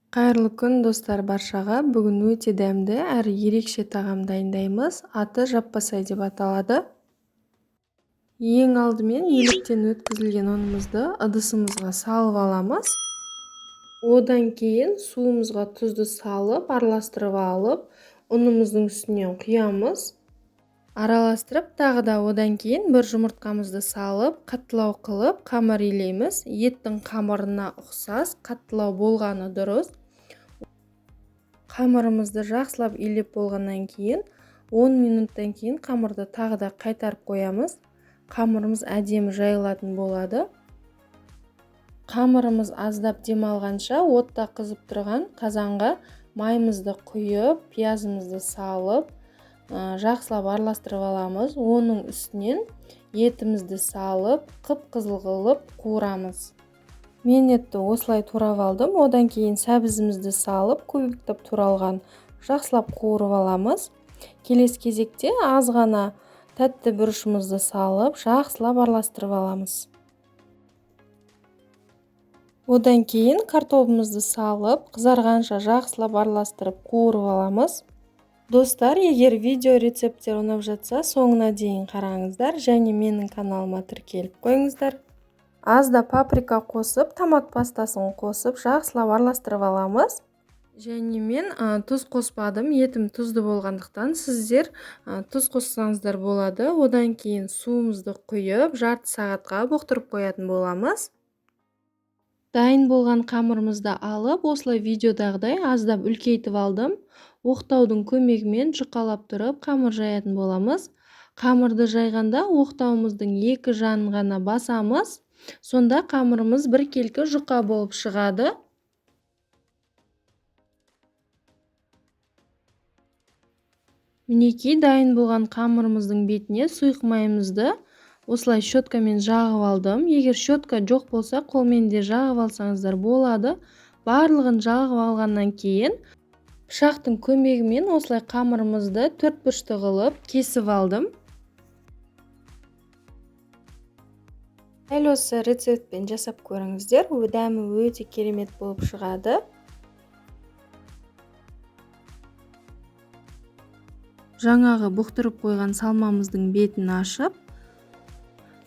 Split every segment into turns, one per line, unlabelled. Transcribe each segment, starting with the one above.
Қайырлы күн достар баршаға. Бүгін өте дәмді әрі ерекше тағам дайындаймыз. Аты жаппасай деп аталады. Ең алдымен електен өткізілген ұнымызды ыдысымызға салып аламыз. Одан кейін суымызға тұзды салып, араластырып алып, ұнымыздың үстінен құямыз. Араластырып, тағы да одан кейін бір жұмыртқамызды салып, қаттылау қылып, қамыр илейміз. Еттің қамырына ұқсас, қаттылау болғаны дұрыс. Қамырымызды жақсылап илеп болғаннан кейін 10 минуттан кейін қамырды тағы да қайтарып қоямыз. Қамырымыз әдемі жайылатын болады. Қамырымыз аздап демалғанша отта қызып тұрған қазанға майымызды құйып, пиязымызды салып, жақсылап араластырып аламыз. Оның үстінен етімізді салып, қып-қызыл қылып қуырамыз. Мен етті осылай турап алдым. Одан кейін сәбізімізді салып, кубиктеп туралған жақсылап қуырып аламыз. Келесі кезекте аз ғана тәтті бұрышымызды салып, жақсылап араластырып аламыз. Одан кейін картопымызды салып, қызарғанша жақсылап араластырып қуырып аламыз. Достар, егер видео рецепттер ұнап жатса, соңына дейін қараңыздар және менің каналыма тіркеліп қойыңыздар. Азда паприка қосып, томат пастасын қосып, жақсылап араластырып аламыз. Және мен тұз қоспадым, етім тұзды болғандықтан сіздер тұз қоссаңыздар болады. Одан кейін суымызды құйып, жарты сағатқа бұқтырып қоятын боламыз. Дайын болған қамырымызды алып, осылай видеодағыдай аздап үлкейтіп алдым. Оқтаудың көмегімен жұқалап тұрып, қамыр жаятын боламыз. Қамырды жайғанда оқтауымыздың екі жағын ғана басамыз. Сонда қамырымыз біркелкі жұқа болып шығады. Мінекей, дайын болған қамырымыздың бетіне сұйық майымызды осылай щеткамен жағып алдым. Егер щетка жоқ болса, қолмен де жағып алсаңыздар болады. Барлығын жағып алғаннан кейін пышақтың көмегімен осылай қамырымызды төрт бұрышты қылып кесіп алдым. Дәл осы рецептпен жасап көріңіздер. Дәмі өте керемет болып шығады. Жаңағы бұқтырып қойған салмамыздың бетін ашып,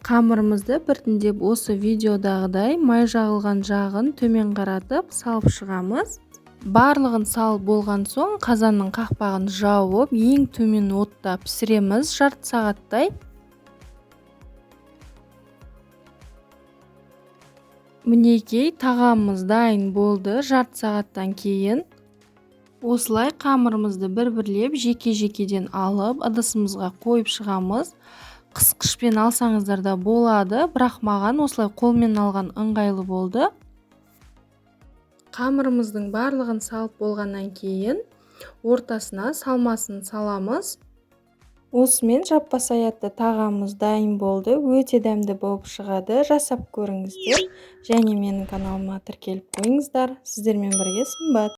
қамырымызды біртіндеп осы видеодағыдай май жағылған жағын төмен қаратып салып шығамыз. Барлығын салып болған соң қазанның қақпағын жауып, ең төмен отта пісіреміз жарты сағаттай. Мінекей, тағамымыз дайын болды жарты сағаттан кейін. Осылай қамырымызды бір-бірлеп жеке-жекеден алып, ыдысымызға қойып шығамыз. Қысқышпен алсаңыздар да болады, бірақ маған осылай қолмен алған ыңғайлы болды. Қамырымыздың барлығын салып болғаннан кейін ортасына салмасын саламыз. Осымен жаппасай атты тағамымыз дайын болды. Өте дәмді болып шығады. Жасап көріңіздер және менің каналыма тіркеліп қойыңыздар. Сіздермен бірге сымбат.